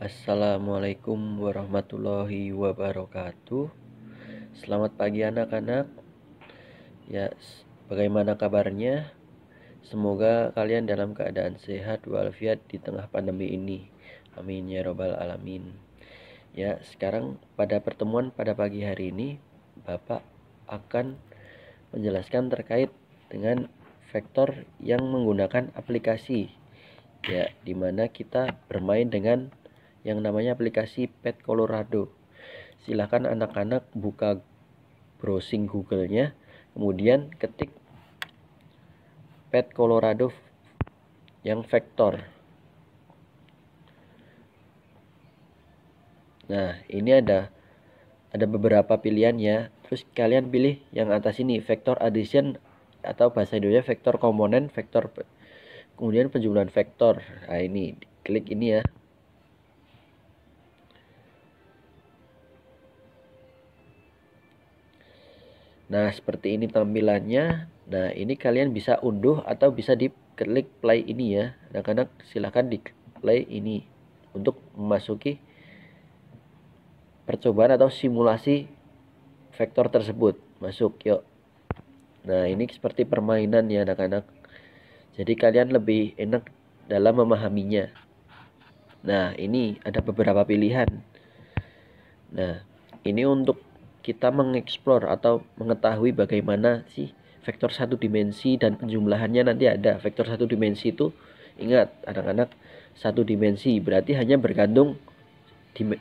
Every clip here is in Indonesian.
Assalamualaikum warahmatullahi wabarakatuh. Selamat pagi anak-anak. Ya, bagaimana kabarnya? Semoga kalian dalam keadaan sehat walafiat di tengah pandemi ini. Amin ya robbal alamin. Ya, sekarang pada pertemuan pada pagi hari ini, Bapak akan menjelaskan terkait dengan vektor yang menggunakan aplikasi. Ya, dimana kita bermain dengan yang namanya aplikasi Pet Colorado. Silahkan anak-anak buka browsing Google-nya, kemudian ketik Pet Colorado yang vektor. Nah, ini ada beberapa pilihan ya. Terus kalian pilih yang atas ini, vector addition atau bahasa Indonesia vektor komponen, vektor kemudian penjumlahan vektor. Nah, ini klik ini ya. Nah, seperti ini tampilannya. Nah, ini kalian bisa unduh atau bisa diklik play ini ya. Anak-anak silahkan di play ini untuk memasuki percobaan atau simulasi vektor tersebut. Masuk, yuk. Nah, ini seperti permainan ya anak-anak. Jadi kalian lebih enak dalam memahaminya. Nah, ini ada beberapa pilihan. Nah, ini untuk kita mengeksplor atau mengetahui bagaimana sih vektor satu dimensi dan penjumlahannya. Nanti ada vektor satu dimensi itu, ingat anak-anak, satu dimensi berarti hanya bergantung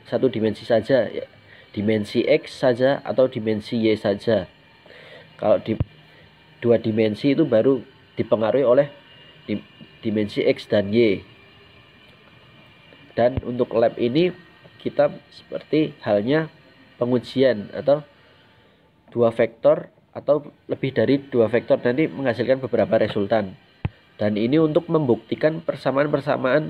satu dimensi saja ya, dimensi X saja atau dimensi Y saja. Kalau di dua dimensi itu baru dipengaruhi oleh dimensi X dan Y. Dan untuk lab ini kita seperti halnya pengujian atau dua vektor atau lebih dari dua vektor nanti menghasilkan beberapa resultan. Dan ini untuk membuktikan persamaan-persamaan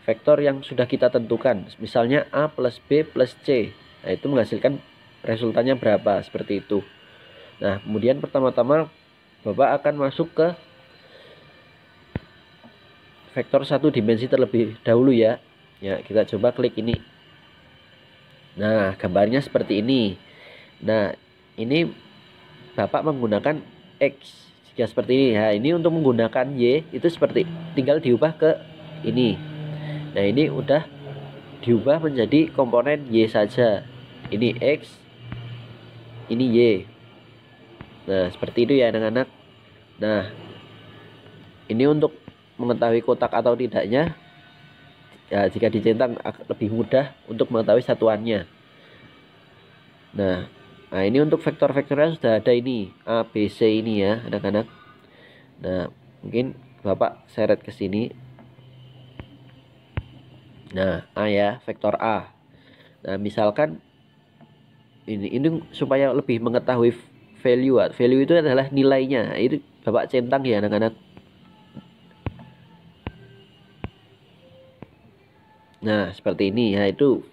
vektor yang sudah kita tentukan. Misalnya A plus B plus C. Nah, itu menghasilkan resultannya berapa, seperti itu. Nah, kemudian pertama-tama Bapak akan masuk ke vektor satu dimensi terlebih dahulu ya. Ya, kita coba klik ini. Nah, gambarnya seperti ini. Nah, ini Bapak menggunakan X jika seperti ini. Nah, ini untuk menggunakan Y itu seperti tinggal diubah ke ini. Nah, ini udah diubah menjadi komponen Y saja. Ini X, ini Y. Nah, seperti itu ya anak-anak. Nah, ini untuk mengetahui kotak atau tidaknya. Ya, jika dicentang lebih mudah untuk mengetahui satuannya. Nah, ini untuk vektor-vektornya sudah ada ini, A, B, C ini ya, anak-anak. Nah, mungkin Bapak seret ke sini. Nah, A ya, vektor A. Nah, misalkan ini supaya lebih mengetahui value. Value itu adalah nilainya. Itu Bapak centang ya, anak-anak. Nah, seperti ini ya, itu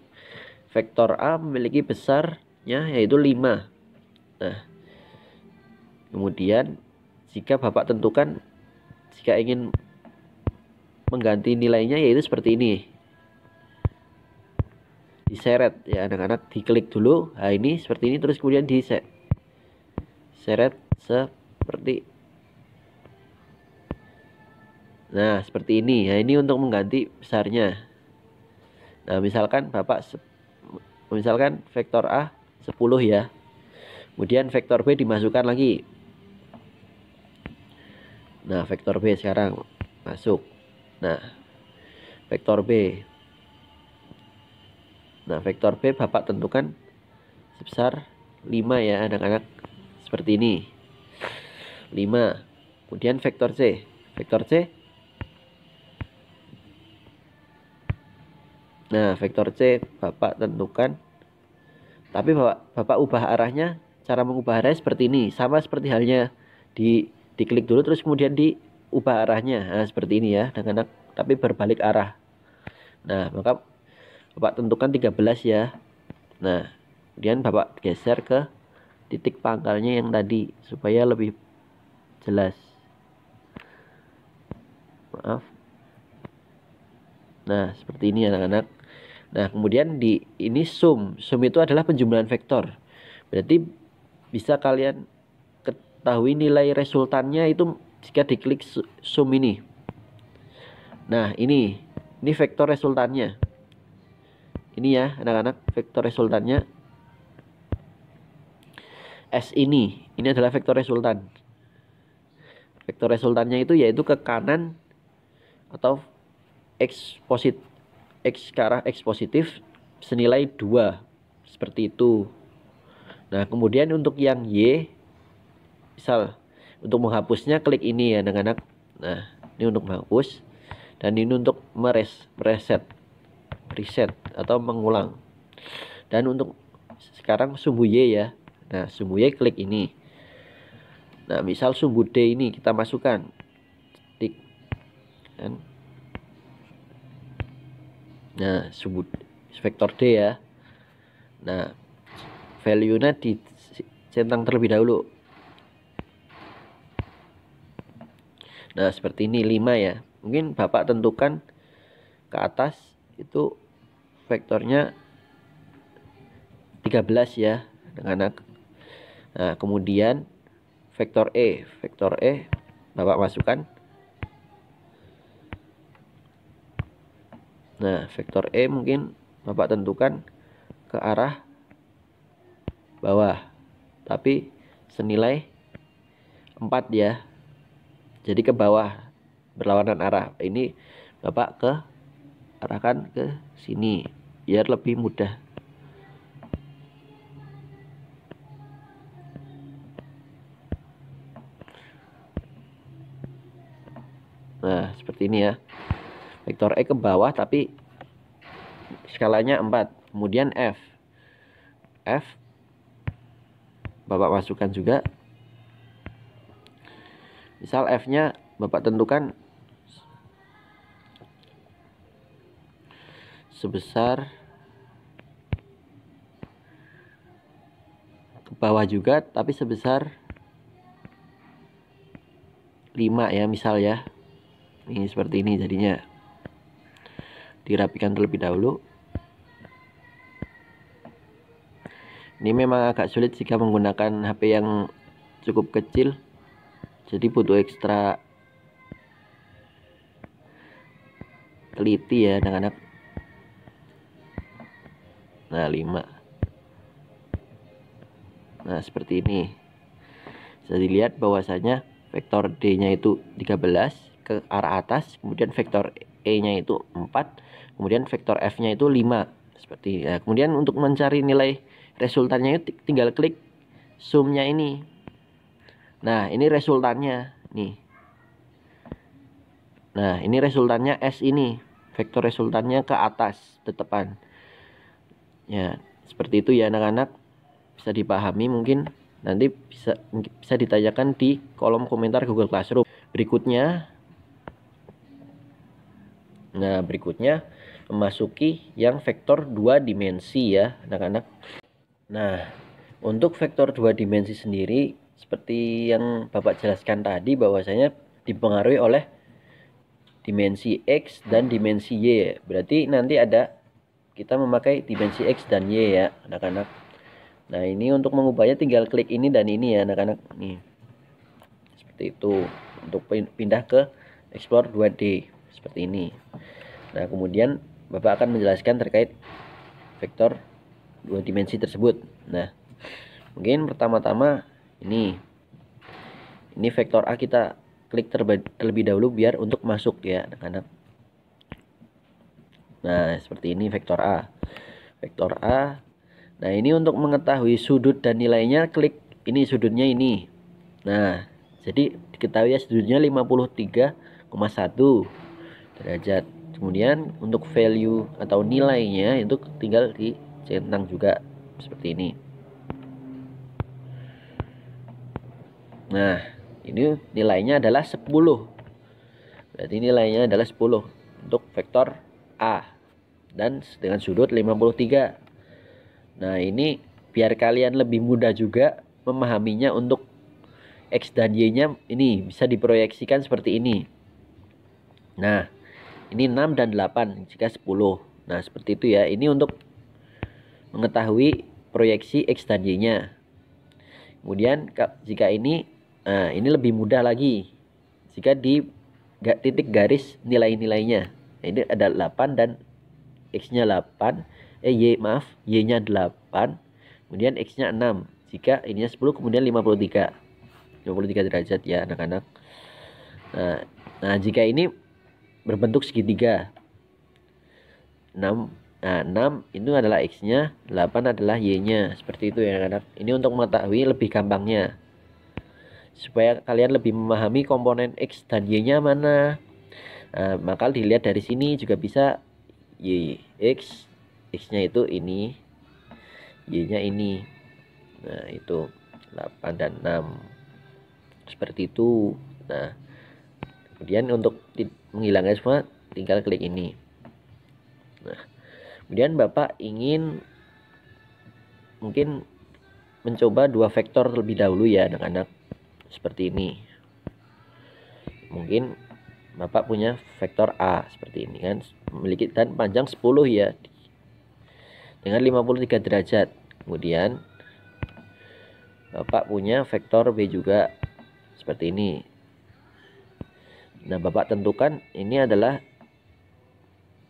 vektor A memiliki besarnya yaitu 5. Nah, kemudian jika Bapak tentukan jika ingin mengganti nilainya yaitu seperti ini. Diseret ya anak-anak, diklik dulu. Nah, ini seperti ini terus kemudian diseret seperti. Nah, seperti ini. Nah, ini untuk mengganti besarnya. Nah, misalkan Bapak misalkan vektor A 10 ya. Kemudian vektor B dimasukkan lagi. Nah, vektor B sekarang masuk. Nah, vektor B. Nah, vektor B Bapak tentukan sebesar 5 ya anak-anak. Seperti ini. 5. Kemudian vektor C. Vektor C. Nah, vektor C Bapak tentukan. Tapi Bapak ubah arahnya. Cara mengubah arahnya seperti ini. Sama seperti halnya diklik dulu terus kemudian diubah arahnya. Nah, seperti ini ya anak-anak. Tapi berbalik arah. Nah, maka Bapak tentukan 13 ya. Nah, kemudian Bapak geser ke titik pangkalnya yang tadi supaya lebih jelas. Maaf. Nah, seperti ini anak-anak. Nah, kemudian di ini sum. Sum itu adalah penjumlahan vektor. Berarti bisa kalian ketahui nilai resultannya itu jika diklik sum ini. Nah, ini vektor resultannya. Ini ya, anak-anak, vektor resultannya S ini adalah vektor resultan. Vektor resultannya itu yaitu ke kanan atau X ke arah X positif senilai 2. Seperti itu. Nah, kemudian untuk yang Y, misal untuk menghapusnya klik ini ya anak-anak. Nah, ini untuk menghapus. Dan ini untuk reset atau mengulang. Dan untuk sekarang sumbu Y ya. Nah, sumbu Y klik ini. Nah, misal sumbu D ini kita masukkan. Tik. Kan? Nah, sumbu vektor D ya. Nah, value-nya dicentang terlebih dahulu. Nah, seperti ini 5 ya. Mungkin Bapak tentukan ke atas itu vektornya 13 ya, anak-anak. Nah, kemudian vektor E Bapak masukkan. Nah, vektor E mungkin Bapak tentukan ke arah bawah, tapi senilai 4 ya. Jadi ke bawah, berlawanan arah. Ini Bapak arahkan ke sini biar lebih mudah. Nah, seperti ini ya. Vektor E ke bawah tapi skalanya 4. Kemudian F Bapak masukkan juga. Misal F-nya Bapak tentukan sebesar ke bawah juga tapi sebesar 5 ya, misal ya. Ini seperti ini jadinya. Dirapikan terlebih dahulu. Ini memang agak sulit jika menggunakan HP yang cukup kecil. Jadi butuh ekstra teliti ya anak-anak. Nah, 5. Nah, seperti ini. Bisa dilihat bahwasanya vektor D-nya itu 13 ke arah atas, kemudian vektor E-nya itu 4, kemudian vektor F-nya itu 5. Seperti ya. Kemudian untuk mencari nilai resultannya itu tinggal klik sumnya ini. Nah, ini resultannya nih. Nah, ini resultannya S ini. Vektor resultannya ke atas tetepan. Ya, seperti itu ya anak-anak. Bisa dipahami mungkin. Nanti bisa ditanyakan di kolom komentar Google Classroom. Berikutnya memasuki yang vektor 2 dimensi ya anak-anak. Nah, untuk vektor 2 dimensi sendiri seperti yang Bapak jelaskan tadi bahwasanya dipengaruhi oleh dimensi X dan dimensi Y. Berarti nanti kita memakai dimensi X dan Y ya anak-anak. Nah, ini untuk mengubahnya tinggal klik ini dan ini ya anak-anak. Nih. Seperti itu. Untuk pindah ke Explore 2D seperti ini. Nah, kemudian Bapak akan menjelaskan terkait vektor 2 dimensi tersebut. Nah, mungkin pertama-tama ini vektor A kita klik terlebih dahulu biar untuk masuk ya anak-anak. Nah, seperti ini vektor A. Vektor A. Nah, ini untuk mengetahui sudut dan nilainya klik ini sudutnya ini. Nah, jadi diketahui ya sudutnya 53,1 derajat. Kemudian untuk value atau nilainya itu tinggal dicentang juga seperti ini. Nah, ini nilainya adalah 10. Berarti nilainya adalah 10 untuk vektor A dan dengan sudut 53. Nah, ini biar kalian lebih mudah juga memahaminya untuk X dan Y-nya ini bisa diproyeksikan seperti ini. Nah, ini 6 dan 8 jika 10. Nah, seperti itu ya. Ini untuk mengetahui proyeksi X dan Y-nya. Kemudian jika ini, nah ini lebih mudah lagi. Jika di titik garis nilai-nilainya. Nah, ini ada 8 dan X-nya 8. Y-nya 8. Kemudian X-nya 6. Jika ininya 10, kemudian 53 derajat ya anak-anak. Nah, jika ini berbentuk segitiga. 6 itu adalah X-nya, 8 adalah Y-nya. Seperti itu ya anak-anak. Ini untuk mengetahui lebih gampangnya. Supaya kalian lebih memahami komponen X dan Y-nya mana. Maka dilihat dari sini juga bisa. X-nya itu ini, Y-nya ini. Nah, itu 8 dan 6. Seperti itu. Nah, kemudian untuk menghilangkan semua tinggal klik ini. Nah, kemudian Bapak ingin mungkin mencoba dua vektor terlebih dahulu ya anak-anak. Seperti ini. Mungkin Bapak punya vektor A seperti ini kan, memiliki dan panjang 10 ya, dengan 53 derajat. Kemudian Bapak punya vektor B juga seperti ini. Nah, Bapak tentukan ini adalah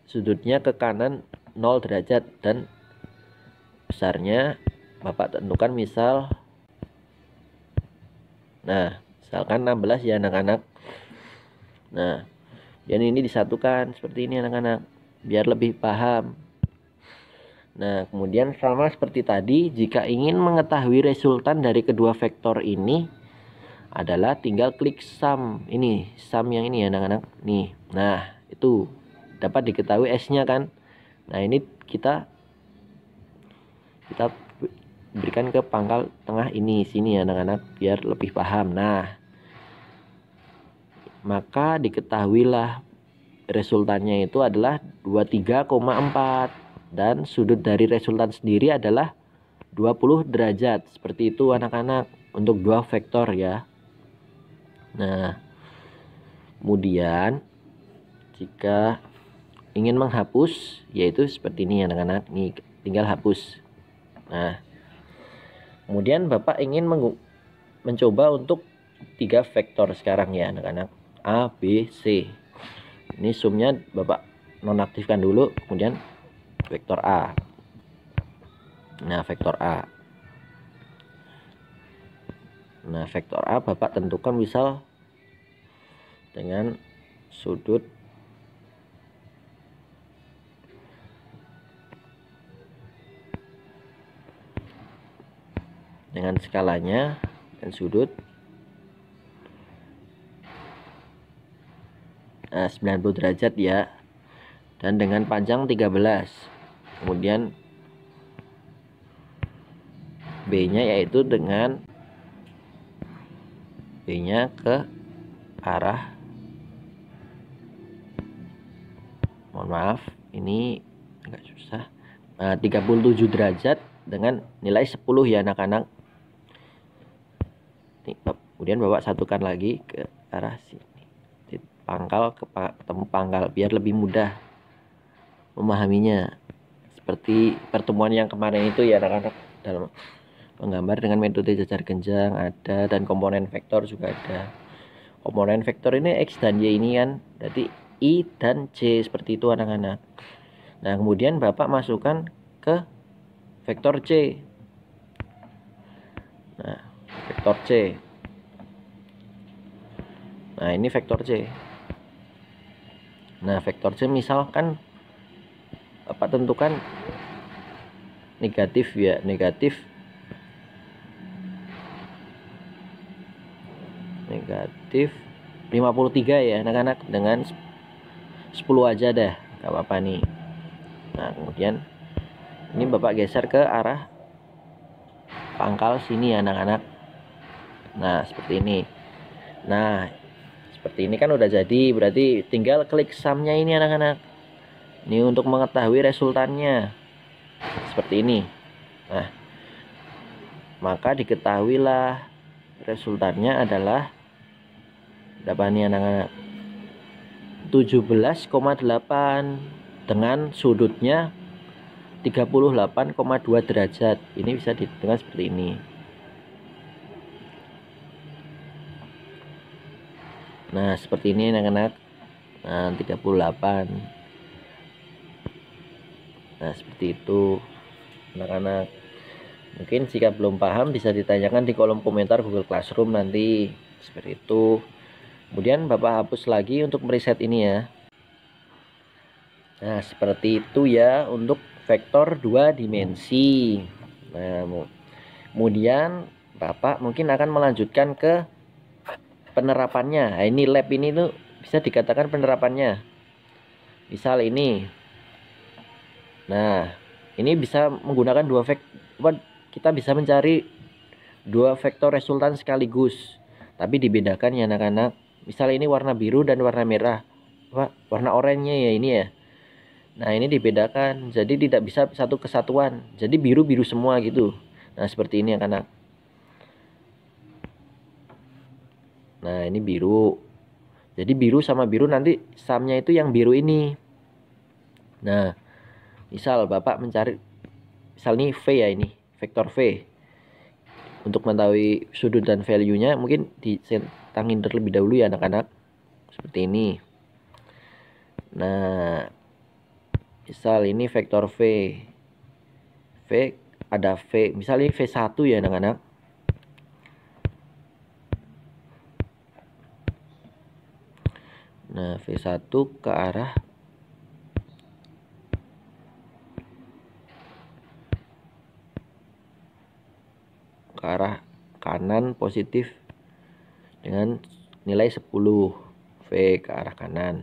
sudutnya ke kanan 0 derajat dan besarnya Bapak tentukan misalkan 16 ya anak-anak. Nah, dan ini disatukan seperti ini anak-anak biar lebih paham. Nah, kemudian sama seperti tadi, jika ingin mengetahui resultan dari kedua vektor ini adalah tinggal klik sum. Ini sum yang ini ya anak-anak. Nih. Nah, itu dapat diketahui S-nya kan. Nah, ini kita berikan ke pangkal tengah ini sini ya anak-anak biar lebih paham. Nah, maka diketahuilah resultannya itu adalah 23,4 dan sudut dari resultan sendiri adalah 20 derajat. Seperti itu anak-anak untuk dua vektor ya. Nah, kemudian jika ingin menghapus yaitu seperti ini anak-anak. Nih tinggal hapus. Nah, kemudian Bapak ingin mencoba untuk 3 vektor sekarang ya anak-anak. A, B, C. Ini sumnya Bapak nonaktifkan dulu, kemudian vektor A. Nah, vektor A. Nah, vektor A Bapak tentukan misal dengan sudut dengan skalanya dan sudut 90 derajat ya, dan dengan panjang 13. Kemudian B-nya yaitu dengan B-nya ke arah, mohon maaf ini agak susah, 37 derajat dengan nilai 10 ya anak-anak. Kemudian Bapak satukan lagi ke arah sini, pangkal ketemu pangkal biar lebih mudah memahaminya. Seperti pertemuan yang kemarin itu ya anak-anak, dalam menggambar dengan metode jajar genjang ada, dan komponen vektor juga ada. Komponen vektor ini X dan Y ini kan, berarti I dan C seperti itu anak-anak. Nah, kemudian Bapak masukkan ke vektor C. Nah, vektor C. Nah, ini vektor C. Nah, vektor C misalkan Bapak tentukan negatif ya, negatif 53 ya anak-anak, dengan 10 aja dah, gak apa-apa nih. Nah, kemudian ini Bapak geser ke arah pangkal sini ya anak-anak. Nah, seperti ini. Nah, seperti ini kan udah jadi, berarti tinggal klik sumnya ini anak-anak. Ini untuk mengetahui resultannya seperti ini. Nah, maka diketahuilah resultannya adalah berapa nih anak-anak? 17,8 dengan sudutnya 38,2 derajat. Ini bisa ditentukan seperti ini. Nah, seperti ini anak-anak. Nah, 38. Nah, seperti itu anak-anak. Mungkin jika belum paham bisa ditanyakan di kolom komentar Google Classroom nanti. Seperti itu. Kemudian Bapak hapus lagi untuk mereset ini ya. Nah, seperti itu ya untuk vektor 2 dimensi. Nah, kemudian Bapak mungkin akan melanjutkan ke penerapannya. Nah, ini lab ini tuh bisa dikatakan penerapannya. Misal ini. Nah, ini bisa menggunakan dua vektor. Kita bisa mencari dua vektor resultan sekaligus. Tapi dibedakan ya anak-anak. Misal ini warna biru dan warna merah. Wah, warna oranye ya ini ya. Nah, ini dibedakan. Jadi tidak bisa satu kesatuan. Jadi biru-biru semua gitu. Nah, seperti ini anak-anak. Nah, ini biru. Jadi biru sama biru nanti samnya itu yang biru ini. Nah, misal Bapak mencari, misal ini V ya ini, vektor V. Untuk mengetahui sudut dan value-nya mungkin ditangin terlebih dahulu ya anak-anak. Seperti ini. Nah, misal ini vektor V. V ada V, misal ini V1 ya anak-anak. Nah, V1 ke arah kanan positif dengan nilai 10. V ke arah kanan.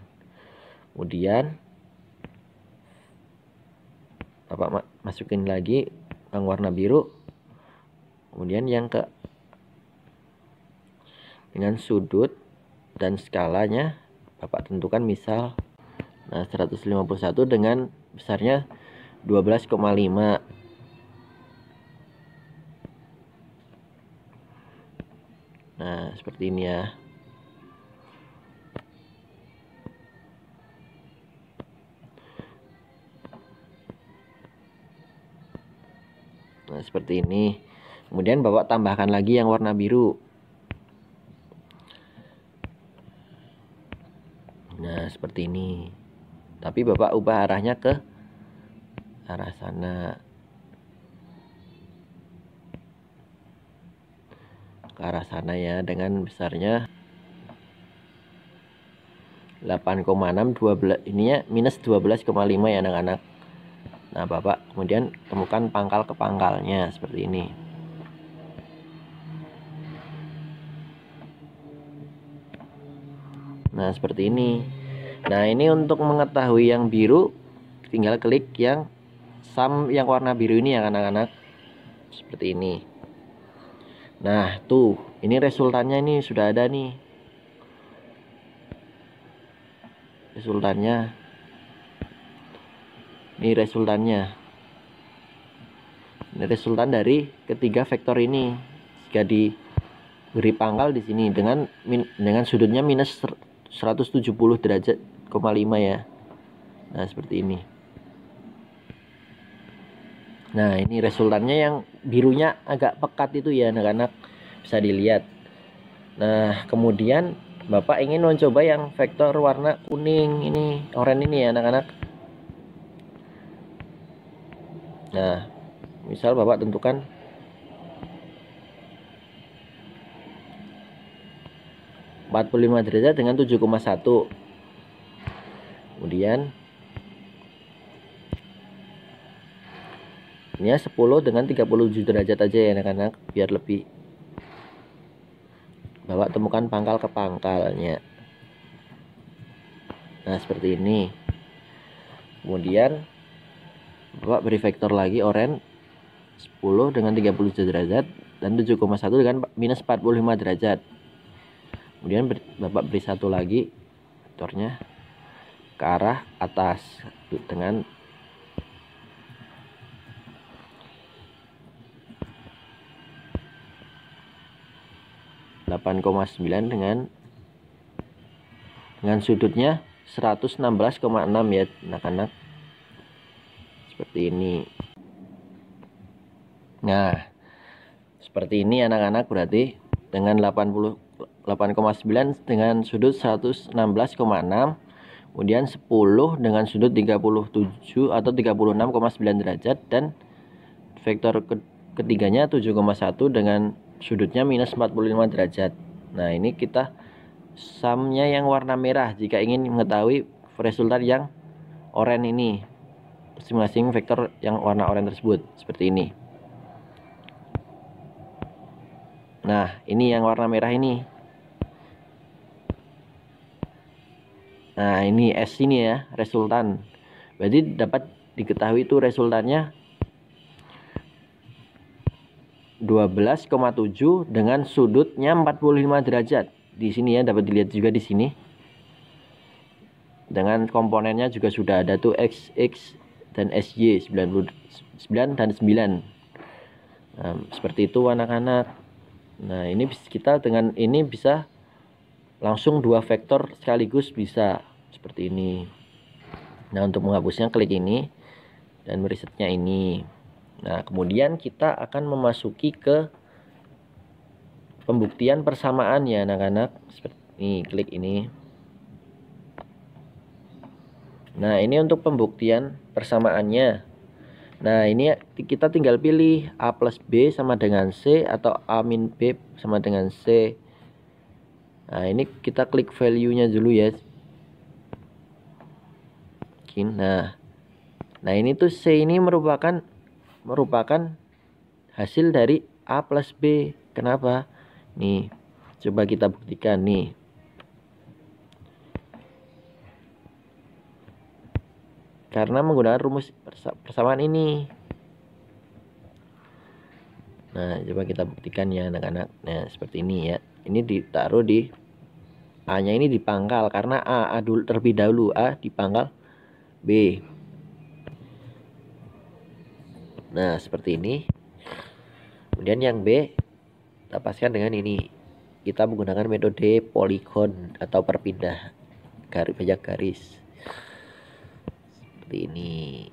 Kemudian Bapak masukin lagi yang warna biru. Kemudian yang ke dengan sudut dan skalanya Bapak tentukan misal 151 dengan besarnya 12,5. Nah, seperti ini ya. Nah, seperti ini. Kemudian Bapak tambahkan lagi yang warna biru. Nah, seperti ini. Tapi Bapak ubah arahnya ke arah sana. Ke arah sana ya, dengan besarnya 8,6 12 ininya minus 12,5 ya anak-anak. Nah, Bapak kemudian temukan pangkal ke pangkalnya seperti ini. Nah, seperti ini. Nah, ini untuk mengetahui yang biru tinggal klik yang sum yang warna biru ini ya anak-anak. Seperti ini. Nah, tuh, ini resultannya ini sudah ada nih. Resultannya. Ini resultannya. Ini resultan dari ketiga vektor ini. Jika diberi pangkal di sini dengan sudutnya minus 170 derajat, 5 ya. Nah, seperti ini. Nah, ini resultannya yang birunya agak pekat itu ya anak-anak. Bisa dilihat. Nah, kemudian Bapak ingin mencoba yang vektor warna kuning ini, oranye ini ya anak-anak. Nah, misal Bapak tentukan (45 derajat dengan 7,1. Kemudian ini 10 dengan 37 derajat aja ya anak-anak, biar lebih. Bapak temukan pangkal ke pangkalnya. Nah, seperti ini. Kemudian Bapak beri vektor lagi oranye 10 dengan 37 derajat dan 7,1 dengan minus 45 derajat. Kemudian Bapak beri satu lagi vektornya ke arah atas dengan 8,9 dengan sudutnya 116,6 ya anak-anak. seperti ini. Nah, seperti ini anak-anak, berarti dengan 88,9 dengan sudut 116,6, kemudian 10 dengan sudut 37 atau 36,9 derajat, dan vektor ketiganya 7,1 dengan sudutnya minus 45 derajat. Nah, ini kita sumnya yang warna merah jika ingin mengetahui resultan yang oranye ini, masing-masing vektor yang warna oranye tersebut, seperti ini. Nah, ini yang warna merah ini. Nah, ini S ini ya, resultan. Berarti dapat diketahui itu resultannya 12,7 dengan sudutnya 45 derajat. Di sini ya, dapat dilihat juga di sini. Dengan komponennya juga sudah ada tuh X, X dan SY 99 dan 9. Nah, seperti itu anak-anak. Nah, ini kita dengan ini bisa langsung dua vektor sekaligus, bisa seperti ini. Nah, untuk menghapusnya klik ini dan merisetnya ini. Nah, kemudian kita akan memasuki ke pembuktian persamaan ya anak-anak. Seperti ini, klik ini. Nah, ini untuk pembuktian persamaannya. Nah, ini kita tinggal pilih A plus B sama dengan C atau A min B sama dengan C. Nah, ini kita klik value-nya dulu ya. Nah, ini tuh C ini merupakan hasil dari A plus B. Kenapa? Nih, coba kita buktikan nih. Karena menggunakan rumus persamaan ini. Nah, coba kita buktikan ya anak-anak. Nah, seperti ini ya. Ini ditaruh di A-nya ini di pangkal, karena A dulu terlebih dahulu, A dipangkal B. Nah, seperti ini. Kemudian yang B kita paskan dengan ini. Kita menggunakan metode poligon atau perpindah banyak garis. Seperti ini.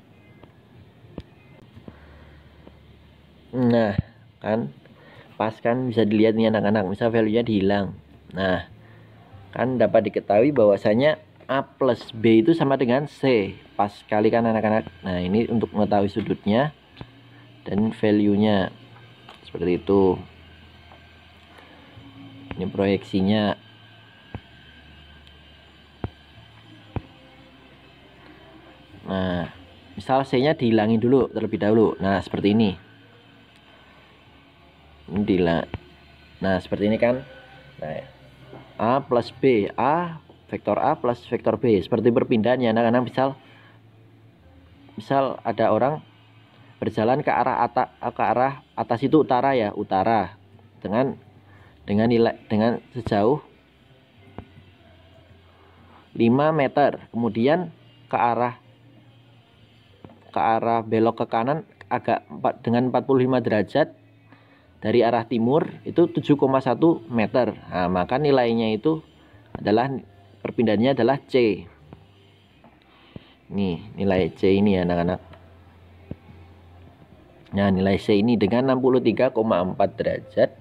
Nah, kan pas kan, bisa dilihat nih anak-anak, misal value-nya dihilang. Nah, kan dapat diketahui bahwasanya A plus B itu sama dengan C. Pas sekali kan anak-anak. Nah, ini untuk mengetahui sudutnya dan value-nya. Seperti itu. Ini proyeksinya. Nah, misal C-nya dihilangin dulu terlebih dahulu. Nah, seperti ini. Nah, seperti ini kan. Nah, A plus B, vektor A plus vektor B, seperti perpindahannya anak-anak. Misal ada orang berjalan ke arah atas itu utara ya, utara dengan sejauh 5 meter. Kemudian ke arah belok ke kanan dengan 45 derajat dari arah timur itu 7,1 meter. Nah, maka nilainya itu adalah, perpindahannya adalah C. Nih, nilai C ini ya anak-anak. Nah, nilai C ini dengan 63,4 derajat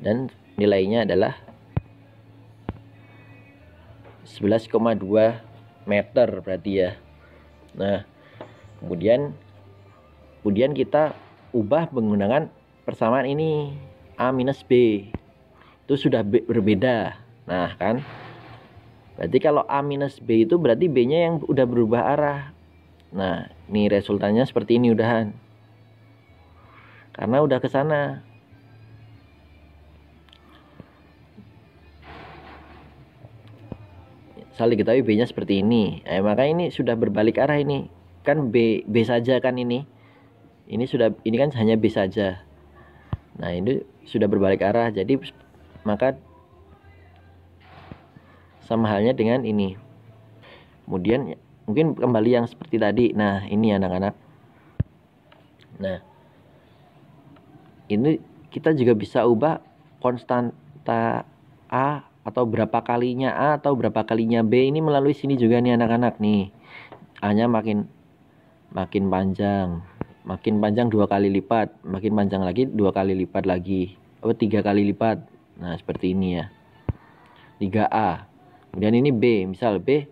dan nilainya adalah 11,2 meter berarti ya. Nah, kemudian kita ubah menggunakan persamaan ini, A minus B. Itu sudah berbeda. Nah, kan? Berarti kalau A minus B itu berarti B-nya yang udah berubah arah. Nah, ini resultannya seperti ini udahan. Karena udah ke sana. Misal diketahui B-nya seperti ini. Maka ini sudah berbalik arah ini. Kan B saja kan ini. Ini kan hanya B saja. Nah, ini sudah berbalik arah, jadi maka sama halnya dengan ini. Kemudian mungkin kembali yang seperti tadi. Nah, ini anak-anak. Nah, ini kita juga bisa ubah konstanta A atau berapa kalinya A atau berapa kalinya B ini melalui sini juga nih anak-anak nih. A-nya makin makin panjang 2 kali lipat, makin panjang lagi 2 kali lipat lagi, 3 kali lipat. Nah seperti ini ya, 3A. Kemudian ini B, misal B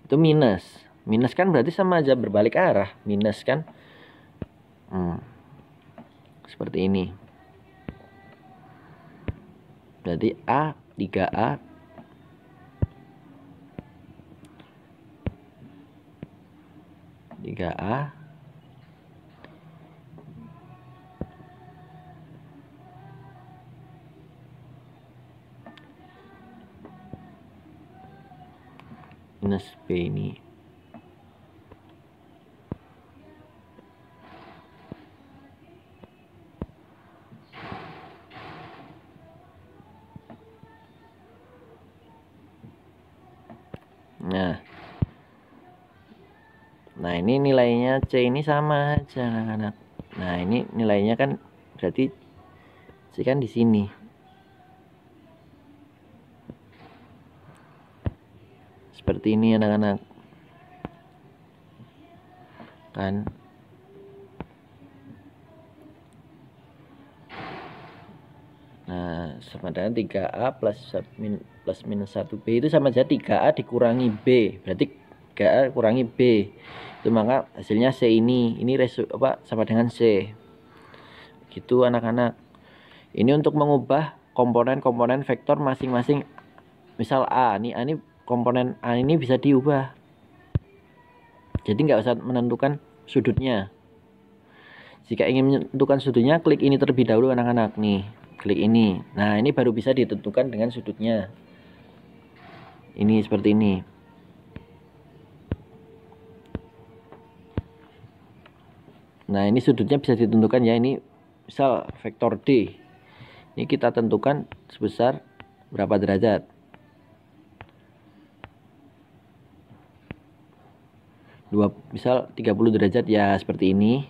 itu minus kan berarti sama aja berbalik arah, minus kan. Seperti ini, berarti A 3A minus B ini. Nah ini nilainya C ini sama aja anak-anak. Nah ini nilainya kan berarti C kan di sini. Seperti ini anak-anak. Kan. Nah sama dengan 3A plus minus 1B itu sama aja 3A dikurangi B. Berarti 3A kurangi B. Itu maka hasilnya C ini sama dengan C. Gitu anak-anak. Ini untuk mengubah komponen-komponen vektor masing-masing. Misal A ini komponen A ini bisa diubah. Jadi nggak usah menentukan sudutnya. Jika ingin menentukan sudutnya, klik ini terlebih dahulu anak-anak. Nih, klik ini. Nah ini baru bisa ditentukan dengan sudutnya. Ini seperti ini. Nah ini sudutnya bisa ditentukan ya. Ini misal vektor D. Ini kita tentukan sebesar berapa derajat. Misal 30 derajat ya, seperti ini.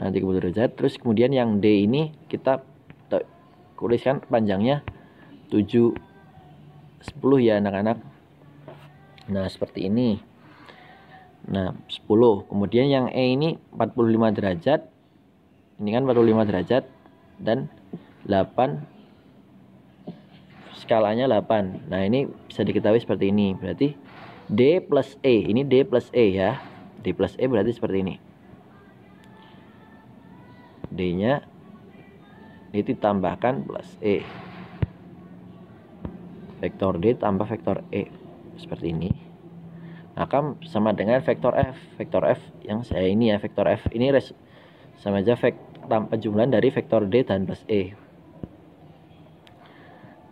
Nah 30 derajat. Terus kemudian yang D ini kita tuliskan panjangnya 7 10 ya anak-anak. Nah seperti ini. Nah 10. Kemudian yang E ini 45 derajat. Ini kan 45 derajat. Dan 8, skalanya 8. Nah ini bisa diketahui seperti ini. Berarti D plus E, ini D plus E ya. D plus E berarti seperti ini. D nya itu ditambahkan plus E. Vektor D tambah vektor E. Seperti ini. Maka sama dengan vektor F. Vektor F yang saya ini ya, vektor F ini sama aja penjumlahan dari vektor D dan plus E.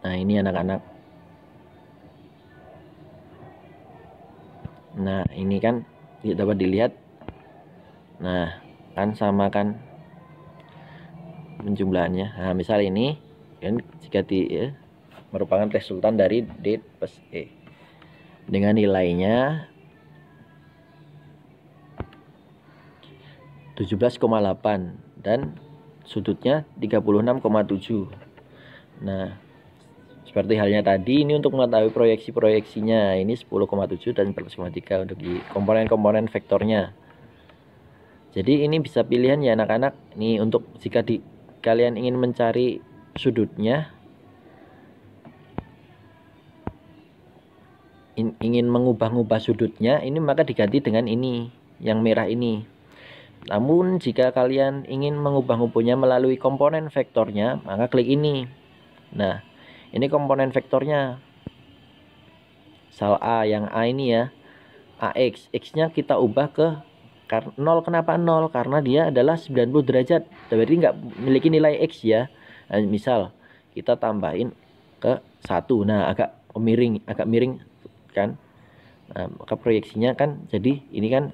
Nah ini anak-anak. Nah ini kan dapat dilihat. Nah kan sama kan penjumlahannya. Nah misal ini kan jika merupakan resultan dari D plus E dengan nilainya 17,8 dan sudutnya 36,7. Nah seperti halnya tadi, ini untuk mengetahui proyeksinya ini 10,7 dan 14,3 untuk di komponen-komponen vektornya. Jadi ini bisa pilihan ya anak-anak. Ini untuk jika kalian ingin mencari sudutnya, ingin mengubah-ubah sudutnya, ini maka diganti dengan ini yang merah ini. Namun jika kalian ingin mengubah-ubahnya melalui komponen vektornya, maka klik ini. Nah ini komponen vektornya. Misal A, yang A ini ya, AX. X-nya kita ubah ke 0. Kenapa 0? Karena dia adalah 90 derajat. Berarti nggak memiliki nilai X ya. Nah, misal kita tambahin ke 1. Nah, agak miring kan. Nah, maka proyeksinya kan jadi ini kan.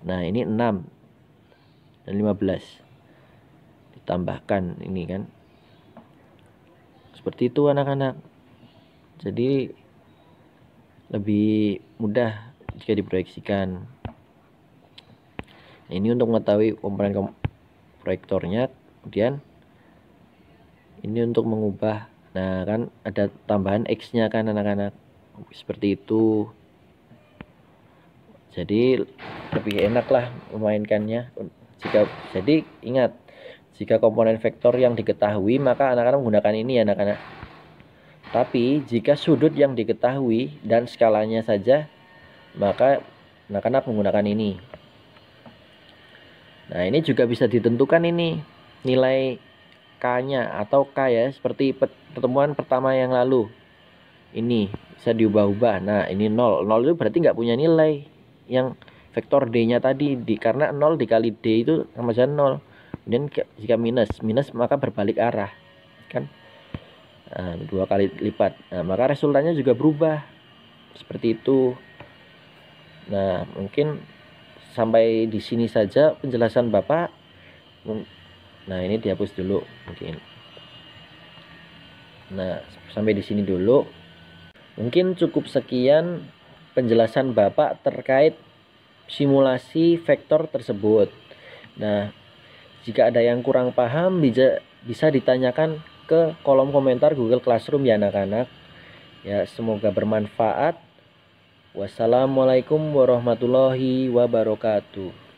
Nah, ini 6 dan 15. Ditambahkan ini kan. Seperti itu anak-anak. Jadi lebih mudah jika diproyeksikan. Ini untuk mengetahui komponen proyektornya. Kemudian ini untuk mengubah. Nah kan ada tambahan X nya kan anak-anak. Seperti itu. Jadi lebih enak lah memainkannya. Jadi ingat, jika komponen vektor yang diketahui maka anak-anak menggunakan ini ya anak-anak. Tapi jika sudut yang diketahui dan skalanya saja, maka anak-anak menggunakan ini. Nah, ini juga bisa ditentukan ini nilai K-nya atau K ya, seperti pertemuan pertama yang lalu. Ini bisa diubah-ubah. Nah, ini 0. 0 itu berarti nggak punya nilai. Yang vektor D-nya tadi, karena 0 dikali D itu sama saja 0. Kemudian jika minus maka berbalik arah. Kan? Nah, 2 kali lipat. Nah, maka resultannya juga berubah. Seperti itu. Nah, mungkin sampai di sini saja penjelasan Bapak. Nah, ini dihapus dulu mungkin. Nah, sampai di sini dulu. Mungkin cukup sekian penjelasan Bapak terkait simulasi vektor tersebut. Nah, jika ada yang kurang paham bisa ditanyakan ke kolom komentar Google Classroom ya anak-anak. Ya, semoga bermanfaat. Wassalamualaikum warahmatullahi wabarakatuh.